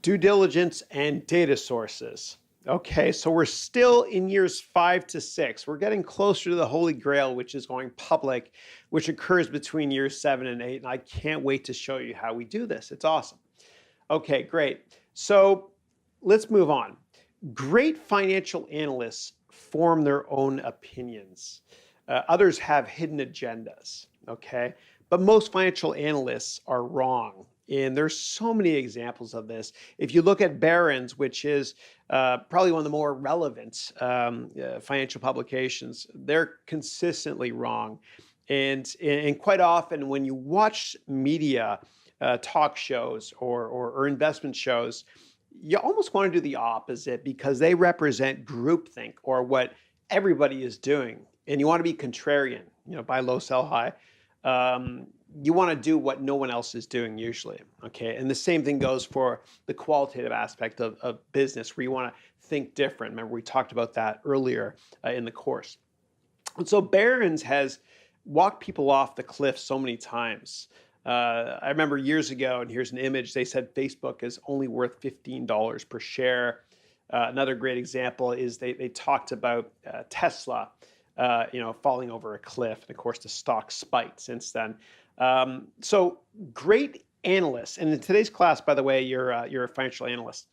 Due diligence and data sources. Okay, so we're still in years 5 to 6. We're getting closer to the Holy Grail, which is going public, which occurs between years 7 and 8. And I can't wait to show you how we do this. It's awesome. Okay, great. So let's move on. Great financial analysts form their own opinions. Others have hidden agendas, okay? But most financial analysts are wrong. And there's so many examples of this. If you look at Barron's, which is probably one of the more relevant financial publications, they're consistently wrong. And quite often when you watch media, talk shows or investment shows, you almost want to do the opposite because they represent groupthink or what everybody is doing. And you want to be contrarian, buy low, sell high. You want to do what no one else is doing usually, okay? And the same thing goes for the qualitative aspect of business where you want to think different. Remember, we talked about that earlier in the course. And so Barron's has walked people off the cliff so many times. I remember years ago, and here's an image, they said Facebook is only worth $15 per share. Another great example is they talked about Tesla, falling over a cliff. And of course, the stock spiked since then. So great analysts, and in today's class, by the way, you're a financial analyst.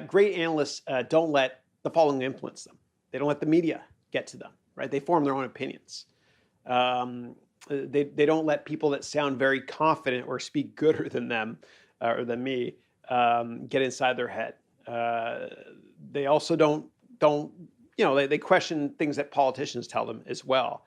Great analysts don't let the following influence them. They don't let the media get to them, right? They form their own opinions. They don't let people that sound very confident or speak gooder than them or than me get inside their head. They also don't they question things that politicians tell them as well.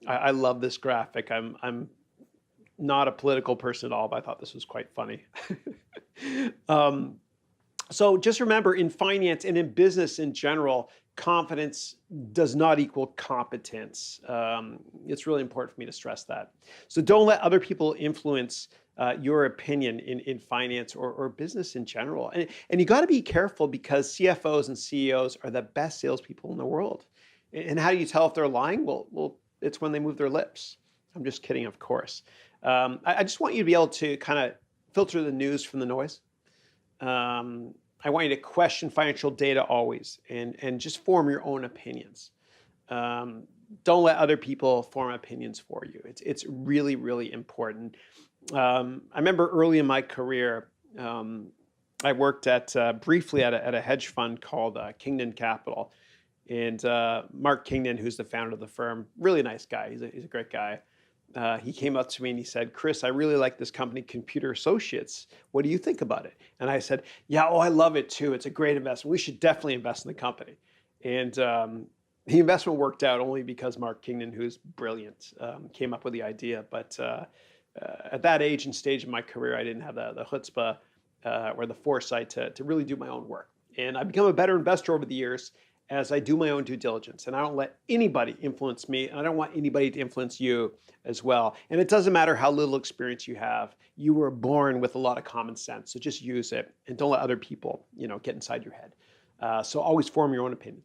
I love this graphic. I'm not a political person at all, but I thought this was quite funny. So just remember, in finance and in business in general, confidence does not equal competence. It's really important for me to stress that. So don't let other people influence your opinion in finance or business in general. And you got to be careful because CFOs and CEOs are the best salespeople in the world. And how do you tell if they're lying? Well, it's when they move their lips. I'm just kidding, of course. I just want you to be able to kind of filter the news from the noise. I want you to question financial data always and just form your own opinions. Don't let other people form opinions for you. It's really, really important. I remember early in my career, I worked briefly at a hedge fund called Kingdon Capital. And Mark Kingdon, who's the founder of the firm, really nice guy. He's a great guy. He came up to me and he said, "Chris, I really like this company, Computer Associates. What do you think about it?" And I said, "Yeah, I love it too. It's a great investment. We should definitely invest in the company." And the investment worked out only because Mark Kingdon, who's brilliant, came up with the idea. But at that age and stage of my career, I didn't have the chutzpah or the foresight to really do my own work. And I've become a better investor over the years as I do my own due diligence. And I don't let anybody influence me, and I don't want anybody to influence you as well. And it doesn't matter how little experience you have. You were born with a lot of common sense, so just use it and don't let other people, get inside your head. So always form your own opinion.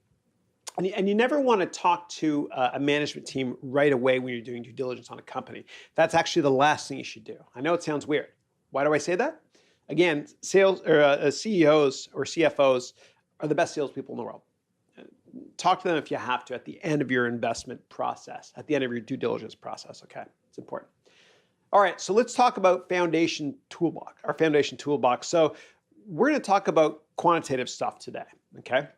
And you never want to talk to a management team right away when you're doing due diligence on a company. That's actually the last thing you should do. I know it sounds weird. Why do I say that? Again, sales or CEOs or CFOs are the best salespeople in the world. Talk to them if you have to at the end of your investment process, at the end of your due diligence process, okay? It's important. All right, so let's talk about our foundation toolbox. So we're gonna talk about quantitative stuff today, okay?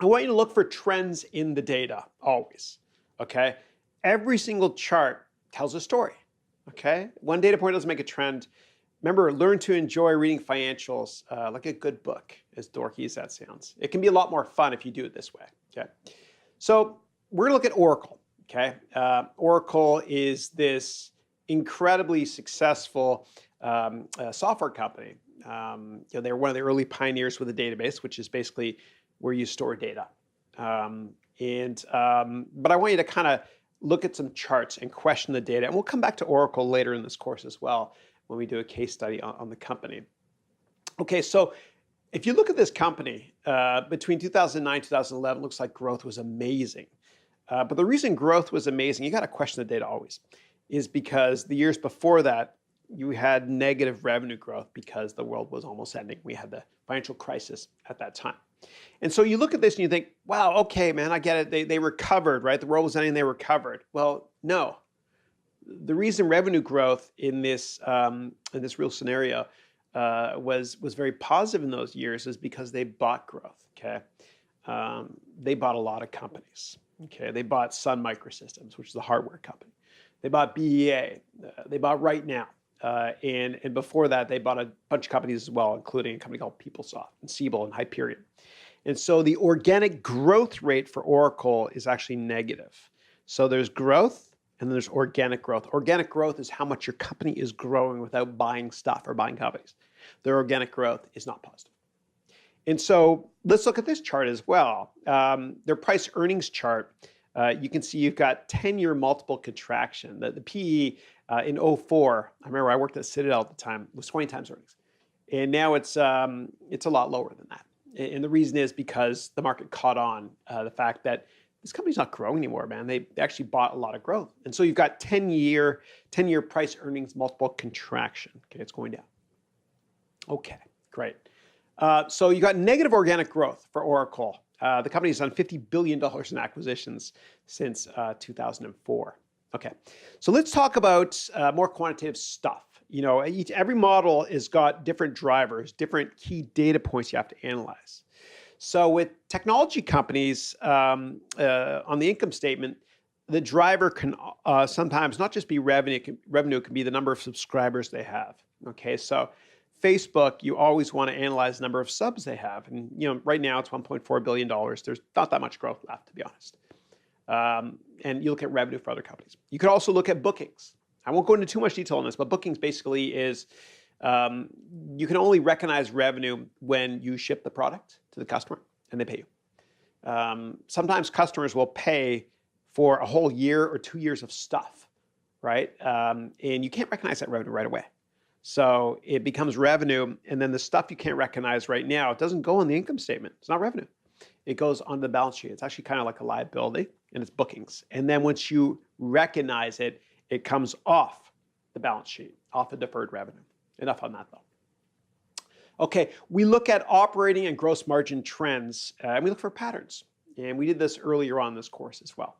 I want you to look for trends in the data, always, okay? Every single chart tells a story, okay? One data point doesn't make a trend. Remember, learn to enjoy reading financials like a good book, as dorky as that sounds. It can be a lot more fun if you do it this way, okay? So we're gonna look at Oracle, okay? Oracle is this incredibly successful software company. They were one of the early pioneers with a database, which is basically where you store data. But I want you to kind of look at some charts and question the data. And we'll come back to Oracle later in this course as well when we do a case study on the company. Okay, so if you look at this company, between 2009 and 2011, it looks like growth was amazing. But the reason growth was amazing, you got to question the data always, is because the years before that you had negative revenue growth because the world was almost ending. We had the financial crisis at that time. And so you look at this and you think, wow, okay, man, I get it. They recovered, right? The world was ending, they recovered. Well, no. The reason revenue growth in this real scenario was very positive in those years is because they bought growth, okay? They bought a lot of companies, okay? They bought Sun Microsystems, which is a hardware company. They bought BEA. They bought Right Now. And before that, they bought a bunch of companies as well, including a company called PeopleSoft and Siebel and Hyperion. And so the organic growth rate for Oracle is actually negative. So there's growth and then there's organic growth. Organic growth is how much your company is growing without buying stuff or buying companies. Their organic growth is not positive. And so let's look at this chart as well. Their price earnings chart, you can see you've got 10-year multiple contraction. The PE in 04, I remember I worked at Citadel at the time, was 20 times earnings. And now it's a lot lower than that. And the reason is because the market caught on the fact that this company's not growing anymore, man. They actually bought a lot of growth. And so you've got 10-year price earnings multiple contraction. Okay, it's going down. Okay, great. So you got negative organic growth for Oracle. The company's done $50 billion in acquisitions since 2004. Okay, so let's talk about more quantitative stuff. You know, every model has got different drivers, different key data points you have to analyze. So with technology companies on the income statement, the driver can sometimes not just be revenue. Revenue can be the number of subscribers they have. Okay, so Facebook, you always want to analyze the number of subs they have. And you know, right now it's $1.4 billion. There's not that much growth left, to be honest. And you look at revenue for other companies. You could also look at bookings. I won't go into too much detail on this, but bookings basically is you can only recognize revenue when you ship the product to the customer and they pay you. Sometimes customers will pay for a whole year or 2 years of stuff, right? And you can't recognize that revenue right away. So it becomes revenue, and then the stuff you can't recognize right now, it doesn't go on the income statement. It's not revenue. It goes on the balance sheet. It's actually kind of like a liability, and it's bookings. And then once you recognize it, it comes off the balance sheet, off the deferred revenue. Enough on that, though. Okay, we look at operating and gross margin trends, and we look for patterns. And we did this earlier on in this course as well.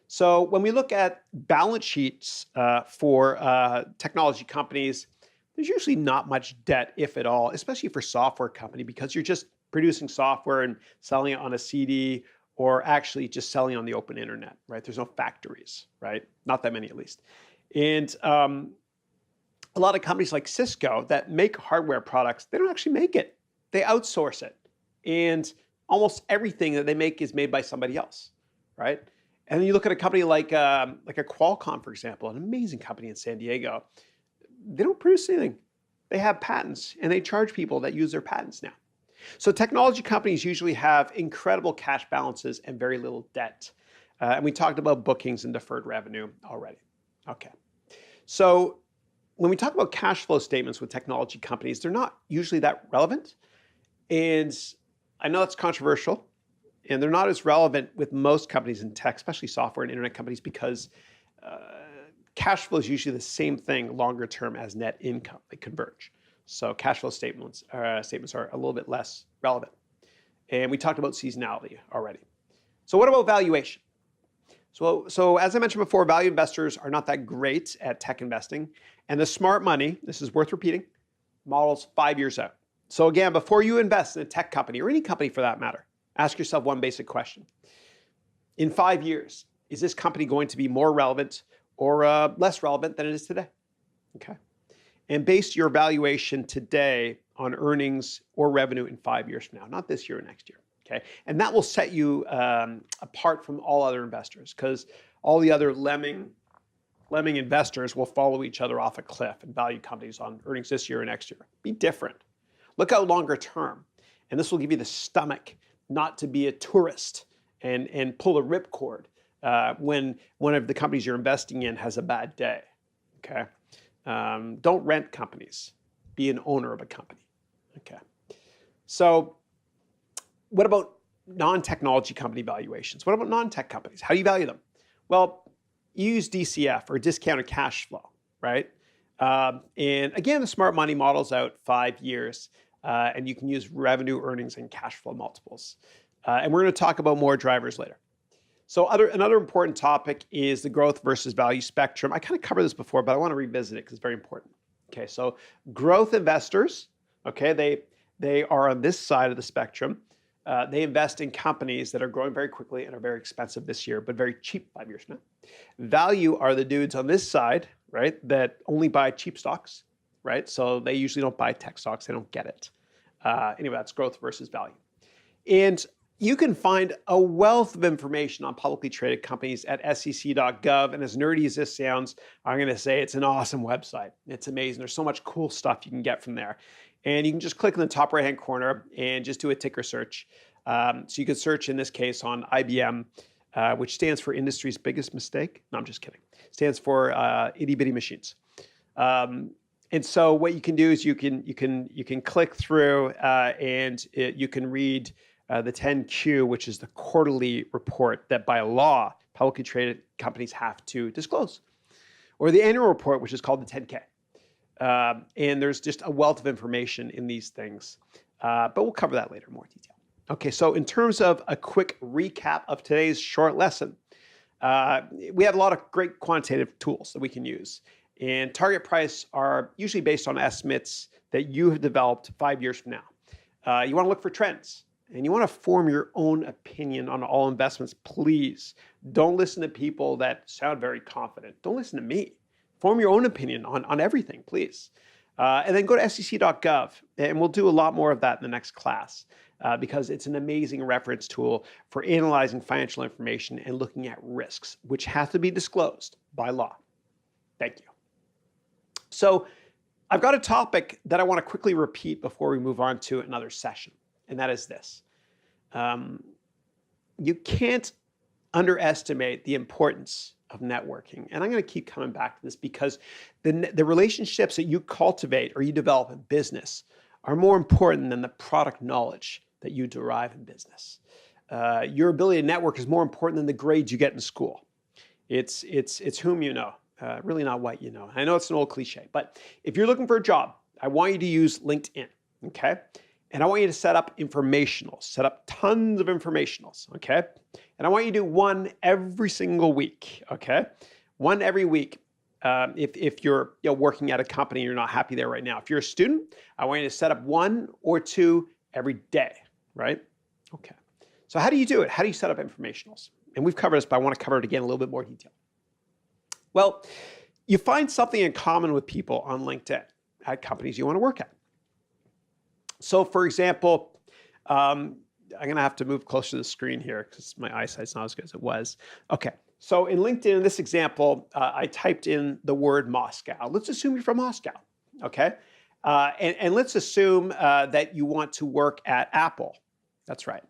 So when we look at balance sheets for technology companies, there's usually not much debt, if at all, especially for a software company, because you're just producing software and selling it on a CD or actually just selling on the open internet, right? There's no factories, right? Not that many, at least. And a lot of companies like Cisco that make hardware products, they don't actually make it. They outsource it. And almost everything that they make is made by somebody else, right? And then you look at a company like a Qualcomm, for example, an amazing company in San Diego. They don't produce anything. They have patents, and they charge people that use their patents now. So technology companies usually have incredible cash balances and very little debt. And we talked about bookings and deferred revenue already. Okay. So when we talk about cash flow statements with technology companies, they're not usually that relevant. And I know that's controversial, and they're not as relevant with most companies in tech, especially software and internet companies, because cash flow is usually the same thing longer term as net income. They converge. So cash flow statements are a little bit less relevant. And we talked about seasonality already. So what about valuation? So as I mentioned before, value investors are not that great at tech investing. And the smart money, this is worth repeating, models 5 years out. So again, before you invest in a tech company, or any company for that matter, ask yourself one basic question. In 5 years, is this company going to be more relevant or less relevant than it is today? Okay. And base your valuation today on earnings or revenue in 5 years from now, not this year or next year. Okay. And that will set you apart from all other investors, because all the other lemming investors will follow each other off a cliff and value companies on earnings this year or next year. Be different. Look out longer term. And this will give you the stomach not to be a tourist and pull a ripcord when one of the companies you're investing in has a bad day. Okay. Don't rent companies. Be an owner of a company. Okay. So what about non-technology company valuations? What about non-tech companies? How do you value them? Well, you use DCF, or discounted cash flow, right? And again, the smart money model's out 5 years, and you can use revenue, earnings, and cash flow multiples. And we're going to talk about more drivers later. So another important topic is the growth versus value spectrum. I kind of covered this before, but I want to revisit it because it's very important. Okay, so growth investors, okay, they are on this side of the spectrum. They invest in companies that are growing very quickly and are very expensive this year, but very cheap 5 years from now. Value are the dudes on this side, right, that only buy cheap stocks, right? So they usually don't buy tech stocks. They don't get it. Anyway, that's growth versus value. And you can find a wealth of information on publicly traded companies at sec.gov. And as nerdy as this sounds, I'm going to say it's an awesome website. It's amazing. There's so much cool stuff you can get from there. And you can just click in the top right-hand corner and just do a ticker search. So you could search, in this case, on IBM, which stands for Industry's Biggest Mistake. No, I'm just kidding. Stands for itty-bitty machines. And so what you can do is you can click through you can read the 10Q, which is the quarterly report that by law publicly traded companies have to disclose, or the annual report, which is called the 10K. And there's just a wealth of information in these things, but we'll cover that later in more detail. Okay, so in terms of a quick recap of today's short lesson, we have a lot of great quantitative tools that we can use. And target price are usually based on estimates that you have developed 5 years from now. You want to look for trends, and you want to form your own opinion on all investments. Please don't listen to people that sound very confident. Don't listen to me. Form your own opinion on everything, please. And then go to sec.gov, and we'll do a lot more of that in the next class because it's an amazing reference tool for analyzing financial information and looking at risks, which have to be disclosed by law. Thank you. So I've got a topic that I want to quickly repeat before we move on to another session, and that is this. You can't underestimate the importance of networking. And I'm going to keep coming back to this because the relationships that you cultivate or you develop in business are more important than the product knowledge that you derive in business. Your ability to network is more important than the grades you get in school. It's whom you know, really not what you know. I know it's an old cliche, but if you're looking for a job, I want you to use LinkedIn, okay? And I want you to set up informationals, set up tons of informationals, okay? And I want you to do one every single week, okay? One every week. If you're working at a company and you're not happy there right now. If you're a student, I want you to set up 1 or 2 every day, right? Okay. So how do you do it? How do you set up informationals? And we've covered this, but I want to cover it again in a little bit more detail. Well, you find something in common with people on LinkedIn at companies you want to work at. So for example, I'm going to have to move closer to the screen here because my eyesight's not as good as it was. Okay, so in LinkedIn, in this example, I typed in the word Moscow. Let's assume you're from Moscow, okay? And let's assume that you want to work at Apple. That's right.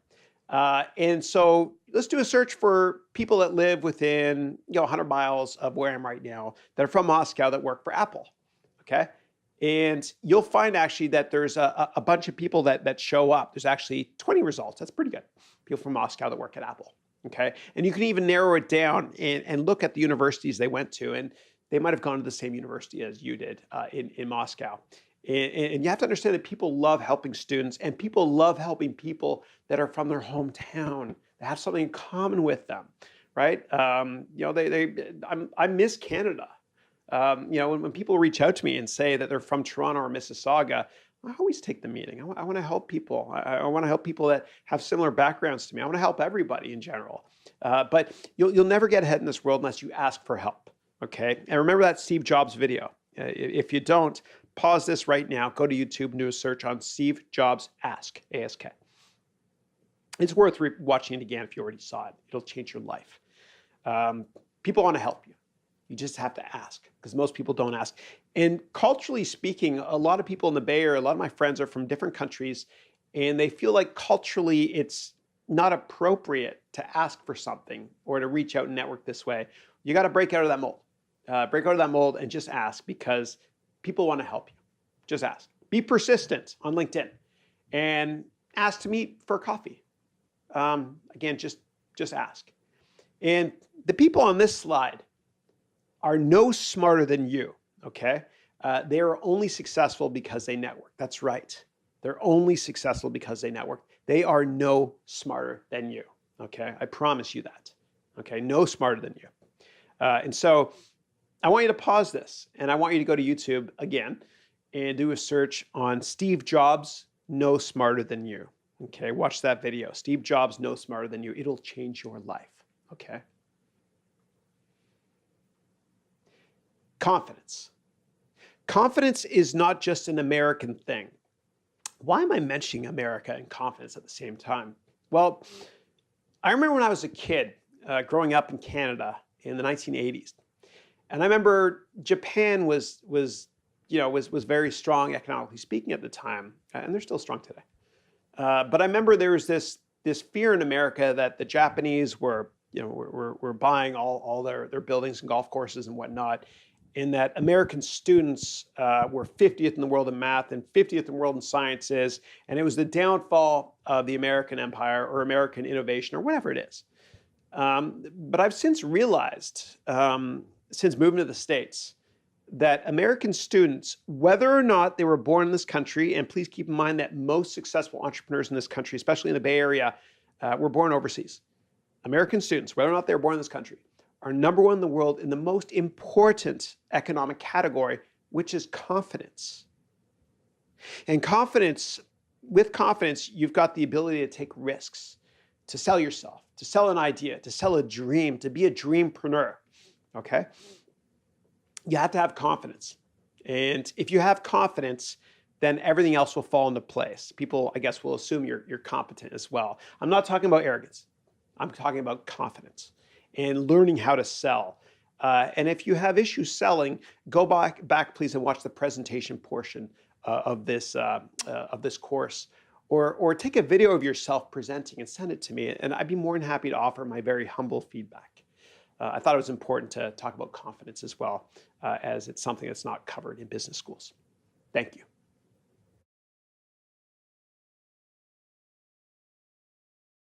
And so let's do a search for people that live within 100 miles of where I am right now that are from Moscow that work for Apple, okay? And you'll find actually that there's a bunch of people that show up. There's actually 20 results. That's pretty good. People from Moscow that work at Apple, okay? And you can even narrow it down and look at the universities they went to. And they might have gone to the same university as you did in Moscow. And you have to understand that people love helping students, and people love helping people that are from their hometown, that have something in common with them, right? I miss Canada. When people reach out to me and say that they're from Toronto or Mississauga, I always take the meeting. I want to help people. I want to help people that have similar backgrounds to me. I want to help everybody in general. But you'll never get ahead in this world unless you ask for help, okay? And remember that Steve Jobs video. If you don't, pause this right now. Go to YouTube and do a search on Steve Jobs Ask, A-S-K. It's worth watching it again if you already saw it. It'll change your life. People want to help you. You just have to ask because most people don't ask. And culturally speaking, a lot of people in the Bay Area, a lot of my friends are from different countries, and they feel like culturally it's not appropriate to ask for something or to reach out and network this way. You got to break out of that mold. Break out of that mold and just ask because people want to help you. Just ask. Be persistent on LinkedIn and ask to meet for coffee. Again, just ask. And the people on this slide are no smarter than you, okay? they are only successful because they network. That's right. They're only successful because they network. They are no smarter than you. Okay, I promise you that. Okay, no smarter than you. And so I want you to pause this, and I want you to go to YouTube again and do a search on Steve Jobs, no smarter than you. Okay, watch that video. Steve Jobs, no smarter than you. It'll change your life. Okay. Confidence. Confidence is not just an American thing. Why am I mentioning America and confidence at the same time? Well, I remember when I was a kid growing up in Canada in the 1980s, and I remember Japan was very strong economically speaking at the time, and they're still strong today. But I remember there was this fear in America that the Japanese were buying all their buildings and golf courses and whatnot, in that American students were 50th in the world in math and 50th in the world in sciences, and it was the downfall of the American empire or American innovation or whatever it is. But I've since realized, since moving to the States, that American students, whether or not they were born in this country, and please keep in mind that most successful entrepreneurs in this country, especially in the Bay Area, were born overseas. American students, whether or not they were born in this country, are number one in the world in the most important economic category, which is confidence. And with confidence, you've got the ability to take risks, to sell yourself, to sell an idea, to sell a dream, to be a dreampreneur, okay? You have to have confidence. And if you have confidence, then everything else will fall into place. People, I guess, will assume you're competent as well. I'm not talking about arrogance. I'm talking about confidence and learning how to sell. And if you have issues selling, go back please, and watch the presentation portion of this course, or take a video of yourself presenting and send it to me, and I'd be more than happy to offer my very humble feedback. I thought it was important to talk about confidence as well, as it's something that's not covered in business schools. Thank you.